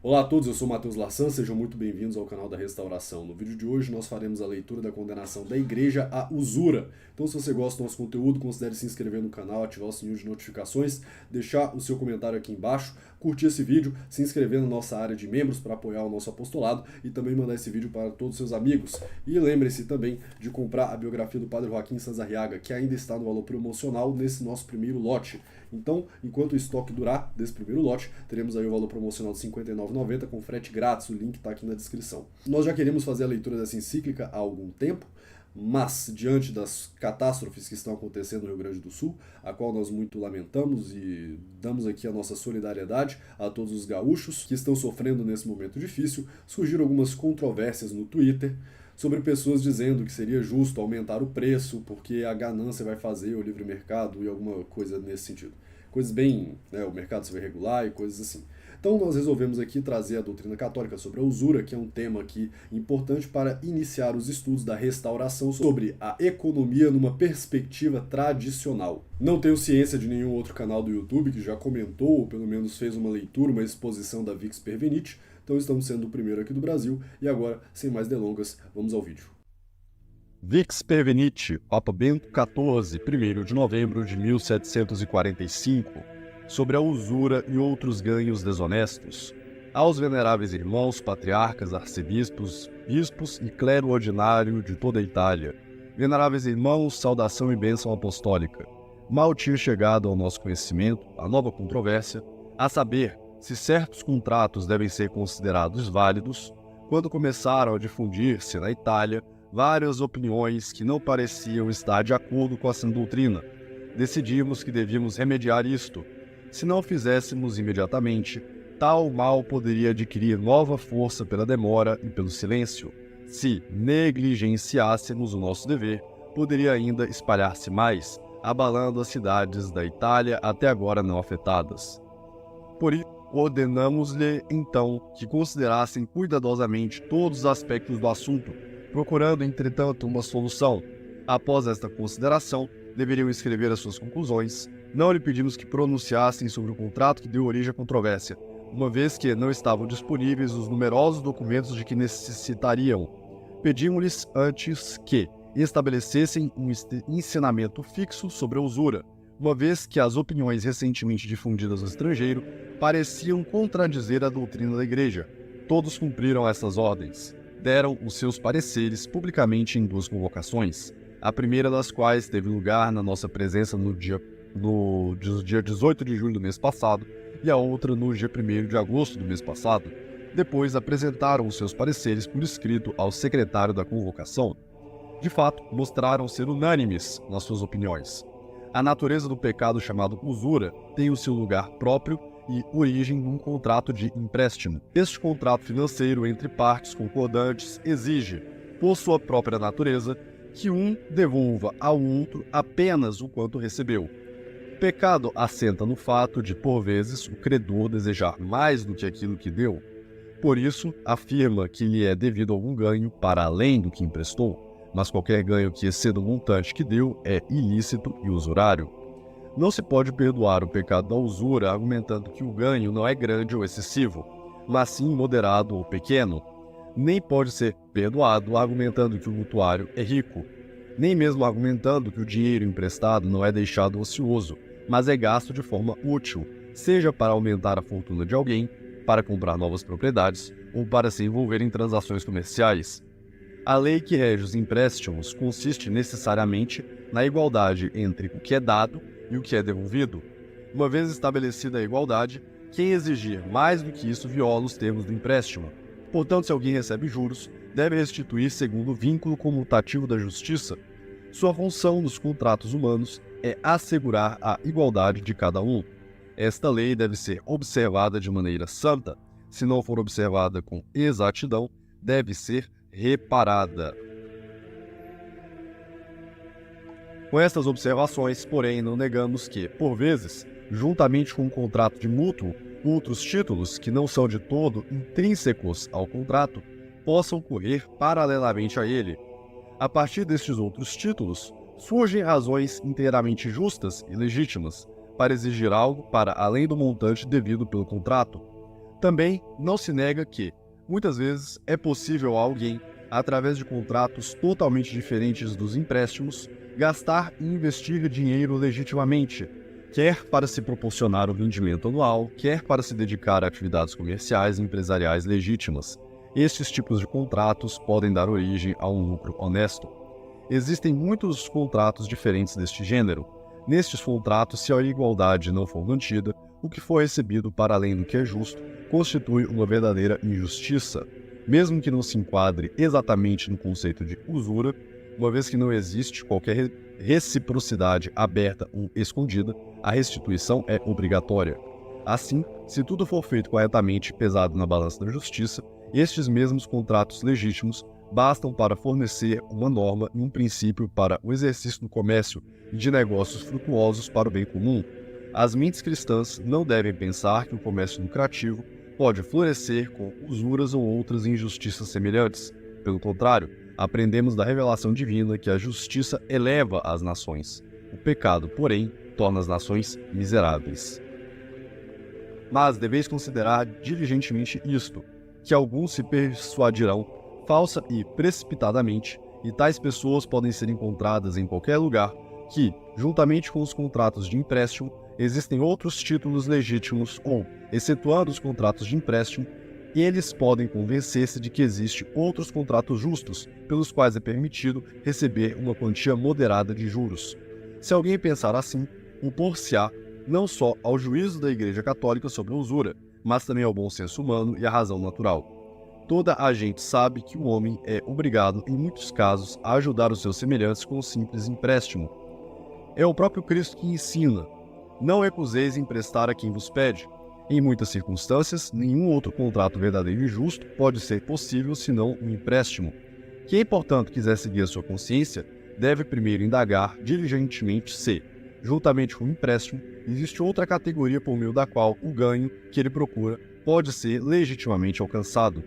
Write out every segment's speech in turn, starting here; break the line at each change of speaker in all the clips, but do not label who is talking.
Olá a todos, eu sou Matheus Lassan, sejam muito bem-vindos ao canal da Restauração. No vídeo de hoje nós faremos a leitura da condenação da Igreja à usura. Então se você gosta do nosso conteúdo, considere se inscrever no canal, ativar o sininho de notificações, deixar o seu comentário aqui embaixo, curtir esse vídeo, se inscrever na nossa área de membros para apoiar o nosso apostolado e também mandar esse vídeo para todos os seus amigos. E lembre-se também de comprar a biografia do Padre Joaquim Sanzarriaga, que ainda está no valor promocional nesse nosso primeiro lote. Então, enquanto o estoque durar desse primeiro lote, teremos aí o valor promocional de R$ 59,90 com frete grátis, o link está aqui na descrição. Nós já queremos fazer a leitura dessa encíclica há algum tempo, mas diante das catástrofes que estão acontecendo no Rio Grande do Sul, a qual nós muito lamentamos e damos aqui a nossa solidariedade a todos os gaúchos que estão sofrendo nesse momento difícil, surgiram algumas controvérsias no Twitter sobre pessoas dizendo que seria justo aumentar o preço porque a ganância vai fazer o livre mercado e alguma coisa nesse sentido. Coisas bem, né, o mercado se vai regular e coisas assim. Então nós resolvemos aqui trazer a doutrina católica sobre a usura, que é um tema aqui importante para iniciar os estudos da restauração sobre a economia numa perspectiva tradicional. Não tenho ciência de nenhum outro canal do YouTube que já comentou, ou pelo menos fez uma leitura, uma exposição da Vix Pervenite, então estamos sendo o primeiro aqui do Brasil, e agora, sem mais delongas, vamos ao vídeo.
Vix Pervenite, Papa Bento XIV, 1º de novembro de 1745, sobre a usura e outros ganhos desonestos. Aos veneráveis irmãos, patriarcas, arcebispos, bispos e clero ordinário de toda a Itália. Veneráveis irmãos, saudação e bênção apostólica. Mal tinha chegado ao nosso conhecimento a nova controvérsia, a saber, se certos contratos devem ser considerados válidos, quando começaram a difundir-se na Itália várias opiniões que não pareciam estar de acordo com a sã doutrina. Decidimos que devíamos remediar isto. Se não fizéssemos imediatamente, tal mal poderia adquirir nova força pela demora e pelo silêncio. Se negligenciássemos o nosso dever, poderia ainda espalhar-se mais, abalando as cidades da Itália até agora não afetadas. Por isso, ordenamos-lhe, então, que considerassem cuidadosamente todos os aspectos do assunto, procurando, entretanto, uma solução. Após esta consideração, deveriam escrever as suas conclusões. Não lhe pedimos que pronunciassem sobre o contrato que deu origem à controvérsia, uma vez que não estavam disponíveis os numerosos documentos de que necessitariam. Pedimos-lhes antes que estabelecessem um ensinamento fixo sobre a usura, uma vez que as opiniões recentemente difundidas no estrangeiro pareciam contradizer a doutrina da Igreja. Todos cumpriram essas ordens. Deram os seus pareceres publicamente em 2 convocações, a primeira das quais teve lugar na nossa presença no dia 18 de julho do mês passado e a outra no dia 1º de agosto do mês passado. Depois apresentaram os seus pareceres por escrito ao secretário da convocação. De fato, mostraram ser unânimes nas suas opiniões. A natureza do pecado chamado usura tem o seu lugar próprio e origem num contrato de empréstimo. Este contrato financeiro entre partes concordantes exige, por sua própria natureza, que um devolva ao outro apenas o quanto recebeu. O pecado assenta no fato de, por vezes, o credor desejar mais do que aquilo que deu. Por isso, afirma que lhe é devido algum ganho para além do que emprestou, mas qualquer ganho que exceda o montante que deu é ilícito e usurário. Não se pode perdoar o pecado da usura argumentando que o ganho não é grande ou excessivo, mas sim moderado ou pequeno. Nem pode ser perdoado argumentando que o mutuário é rico, nem mesmo argumentando que o dinheiro emprestado não é deixado ocioso, mas é gasto de forma útil, seja para aumentar a fortuna de alguém, para comprar novas propriedades ou para se envolver em transações comerciais. A lei que rege os empréstimos consiste necessariamente na igualdade entre o que é dado e o que é devolvido. Uma vez estabelecida a igualdade, quem exigir mais do que isso viola os termos do empréstimo. Portanto, se alguém recebe juros, deve restituir segundo o vínculo comutativo da justiça. Sua função nos contratos humanos é assegurar a igualdade de cada um. Esta lei deve ser observada de maneira santa. Se não for observada com exatidão, deve ser reparada. Com estas observações, porém, não negamos que, por vezes, juntamente com um contrato de mútuo, outros títulos que não são de todo intrínsecos ao contrato possam correr paralelamente a ele. A partir destes outros títulos, surgem razões inteiramente justas e legítimas para exigir algo para além do montante devido pelo contrato. Também não se nega que, muitas vezes, é possível a alguém, através de contratos totalmente diferentes dos empréstimos, gastar e investir dinheiro legitimamente, quer para se proporcionar o rendimento anual, quer para se dedicar a atividades comerciais e empresariais legítimas. Estes tipos de contratos podem dar origem a um lucro honesto. Existem muitos contratos diferentes deste gênero. Nestes contratos, se a igualdade não for mantida, o que for recebido para além do que é justo constitui uma verdadeira injustiça, mesmo que não se enquadre exatamente no conceito de usura, uma vez que não existe qualquer reciprocidade aberta ou escondida, a restituição é obrigatória. Assim, se tudo for feito corretamente e pesado na balança da justiça, estes mesmos contratos legítimos bastam para fornecer uma norma e um princípio para o exercício do comércio e de negócios frutuosos para o bem comum. As mentes cristãs não devem pensar que o comércio lucrativo pode florescer com usuras ou outras injustiças semelhantes. Pelo contrário, aprendemos da revelação divina que a justiça eleva as nações. O pecado, porém, torna as nações miseráveis. Mas deveis considerar diligentemente isto, que alguns se persuadirão falsa e precipitadamente, e tais pessoas podem ser encontradas em qualquer lugar, que, juntamente com os contratos de empréstimo, existem outros títulos legítimos ou, excetuando os contratos de empréstimo, eles podem convencer-se de que existem outros contratos justos, pelos quais é permitido receber uma quantia moderada de juros. Se alguém pensar assim, opor-se-á não só ao juízo da Igreja Católica sobre a usura, mas também ao bom senso humano e à razão natural. Toda a gente sabe que o homem é obrigado, em muitos casos, a ajudar os seus semelhantes com um simples empréstimo. É o próprio Cristo que ensina: não recuseis emprestar a quem vos pede. Em muitas circunstâncias, nenhum outro contrato verdadeiro e justo pode ser possível senão um empréstimo. Quem, portanto, quiser seguir a sua consciência, deve primeiro indagar diligentemente se, juntamente com o empréstimo, existe outra categoria por meio da qual o ganho que ele procura pode ser legitimamente alcançado.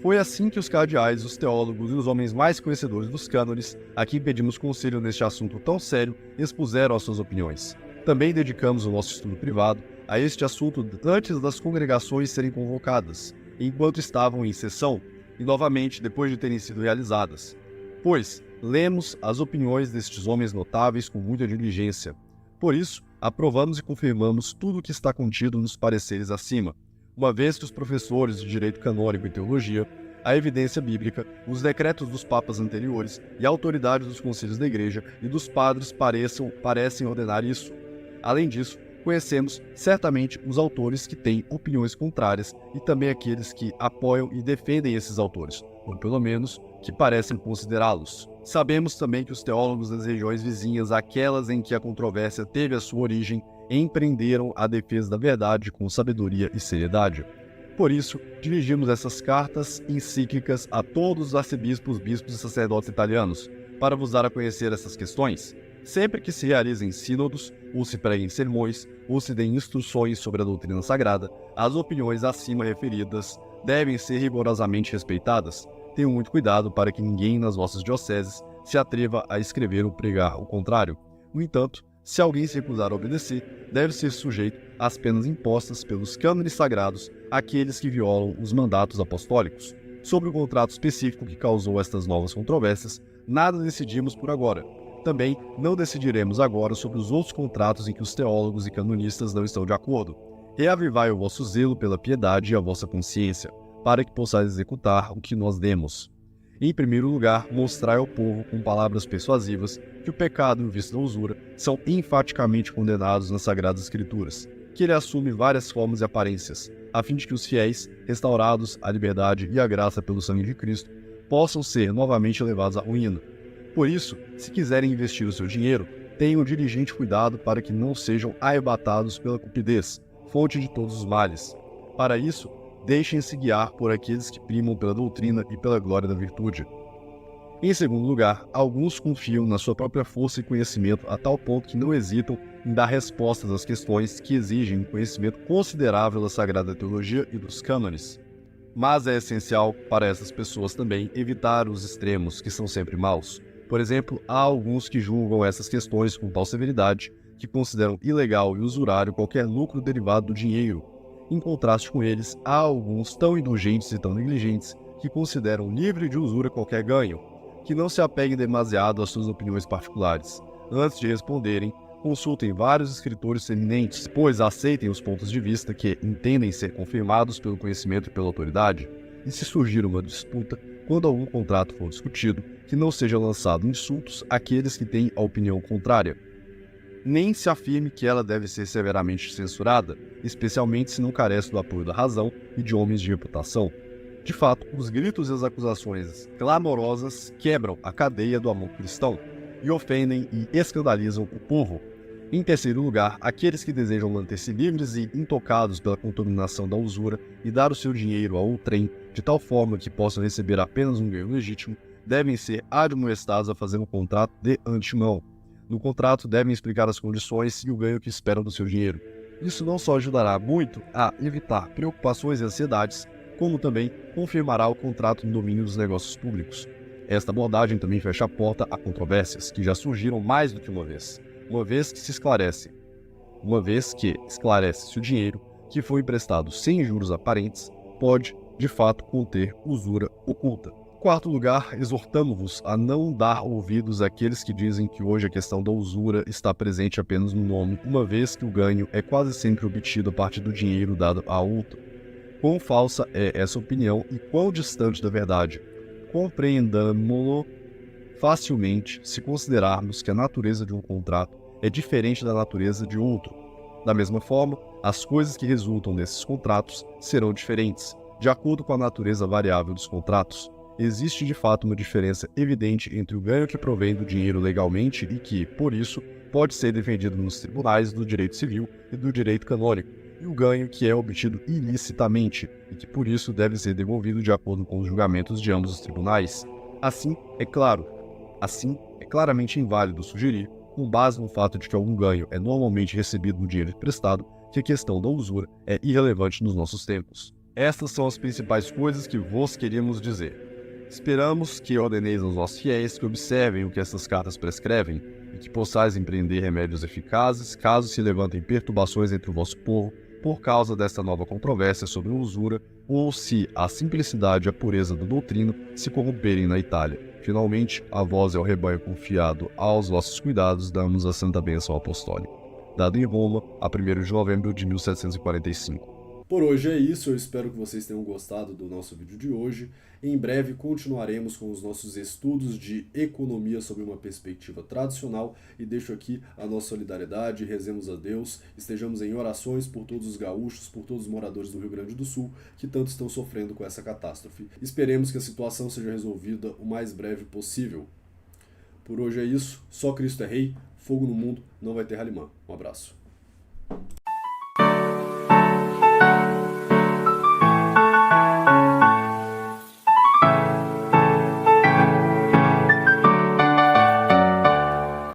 Foi assim que os cardeais, os teólogos e os homens mais conhecedores dos cânones, a quem pedimos conselho neste assunto tão sério, expuseram as suas opiniões. Também dedicamos o nosso estudo privado a este assunto antes das congregações serem convocadas, enquanto estavam em sessão, e novamente depois de terem sido realizadas. Pois, lemos as opiniões destes homens notáveis com muita diligência. Por isso, aprovamos e confirmamos tudo o que está contido nos pareceres acima, uma vez que os professores de direito canônico e teologia, a evidência bíblica, os decretos dos papas anteriores e a autoridade dos conselhos da Igreja e dos padres parecem ordenar isso. Além disso, conhecemos certamente os autores que têm opiniões contrárias e também aqueles que apoiam e defendem esses autores, ou pelo menos que parecem considerá-los. Sabemos também que os teólogos das regiões vizinhas àquelas em que a controvérsia teve a sua origem empreenderam a defesa da verdade com sabedoria e seriedade. Por isso, dirigimos essas cartas encíclicas a todos os arcebispos, bispos e sacerdotes italianos, para vos dar a conhecer essas questões. Sempre que se realizem sínodos, ou se preguem sermões, ou se deem instruções sobre a doutrina sagrada, as opiniões acima referidas devem ser rigorosamente respeitadas. Tenham muito cuidado para que ninguém nas vossas dioceses se atreva a escrever ou pregar o contrário. No entanto, se alguém se recusar a obedecer, deve ser sujeito às penas impostas pelos cânones sagrados àqueles que violam os mandatos apostólicos. Sobre o contrato específico que causou estas novas controvérsias, nada decidimos por agora. Também não decidiremos agora sobre os outros contratos em que os teólogos e canonistas não estão de acordo. Reavivai o vosso zelo pela piedade e a vossa consciência, para que possais executar o que nós demos. Em primeiro lugar, mostrai ao povo, com palavras persuasivas, que o pecado e o vício da usura são enfaticamente condenados nas Sagradas Escrituras, que ele assume várias formas e aparências, a fim de que os fiéis, restaurados à liberdade e à graça pelo sangue de Cristo, possam ser novamente levados à ruína. Por isso, se quiserem investir o seu dinheiro, tenham diligente cuidado para que não sejam arrebatados pela cupidez, fonte de todos os males. Para isso, deixem-se guiar por aqueles que primam pela doutrina e pela glória da virtude. Em segundo lugar, alguns confiam na sua própria força e conhecimento a tal ponto que não hesitam em dar respostas às questões que exigem um conhecimento considerável da Sagrada Teologia e dos cânones. Mas é essencial para essas pessoas também evitar os extremos, que são sempre maus. Por exemplo, há alguns que julgam essas questões com tal severidade que consideram ilegal e usurário qualquer lucro derivado do dinheiro. Em contraste com eles, há alguns tão indulgentes e tão negligentes que consideram livre de usura qualquer ganho, que não se apeguem demasiado às suas opiniões particulares. Antes de responderem, consultem vários escritores eminentes, pois aceitem os pontos de vista que entendem ser confirmados pelo conhecimento e pela autoridade. E se surgir uma disputa, quando algum contrato for discutido, que não seja lançado insultos àqueles que têm a opinião contrária. Nem se afirme que ela deve ser severamente censurada, especialmente se não carece do apoio da razão e de homens de reputação. De fato, os gritos e as acusações clamorosas quebram a cadeia do amor cristão e ofendem e escandalizam o povo. Em terceiro lugar, aqueles que desejam manter-se livres e intocados pela contaminação da usura e dar o seu dinheiro a outrem, de tal forma que possam receber apenas um ganho legítimo, devem ser admoestados a fazer um contrato de antemão. No contrato, devem explicar as condições e o ganho que esperam do seu dinheiro. Isso não só ajudará muito a evitar preocupações e ansiedades, como também confirmará o contrato no domínio dos negócios públicos. Esta abordagem também fecha a porta a controvérsias, que já surgiram mais do que uma vez que esclarece-se o dinheiro que foi emprestado sem juros aparentes pode, de fato, conter usura oculta. Quarto lugar, exortamo-vos a não dar ouvidos àqueles que dizem que hoje a questão da usura está presente apenas no nome, uma vez que o ganho é quase sempre obtido a partir do dinheiro dado a outro. Quão falsa é essa opinião e quão distante da verdade? Compreendamo-lo facilmente se considerarmos que a natureza de um contrato é diferente da natureza de outro. Da mesma forma, as coisas que resultam desses contratos serão diferentes, de acordo com a natureza variável dos contratos. Existe de fato uma diferença evidente entre o ganho que provém do dinheiro legalmente e que, por isso, pode ser defendido nos tribunais do direito civil e do direito canônico, e o ganho que é obtido ilicitamente e que, por isso, deve ser devolvido de acordo com os julgamentos de ambos os tribunais. Assim, é claramente inválido sugerir, com base no fato de que algum ganho é normalmente recebido no dinheiro emprestado, que a questão da usura é irrelevante nos nossos tempos. Estas são as principais coisas que vos queríamos dizer. Esperamos que ordeneis aos vossos fiéis que observem o que essas cartas prescrevem e que possais empreender remédios eficazes caso se levantem perturbações entre o vosso povo por causa desta nova controvérsia sobre a usura ou se a simplicidade e a pureza da doutrina se corromperem na Itália. Finalmente, a vós e ao rebanho confiado aos vossos cuidados, damos a santa bênção apostólica, dada em Roma, a 1º de novembro de 1745.
Por hoje é isso, eu espero que vocês tenham gostado do nosso vídeo de hoje. Em breve continuaremos com os nossos estudos de economia sob uma perspectiva tradicional e deixo aqui a nossa solidariedade, rezemos a Deus, estejamos em orações por todos os gaúchos, por todos os moradores do Rio Grande do Sul que tanto estão sofrendo com essa catástrofe. Esperemos que a situação seja resolvida o mais breve possível. Por hoje é isso, só Cristo é Rei, fogo no mundo, não vai ter Halimã. Um abraço.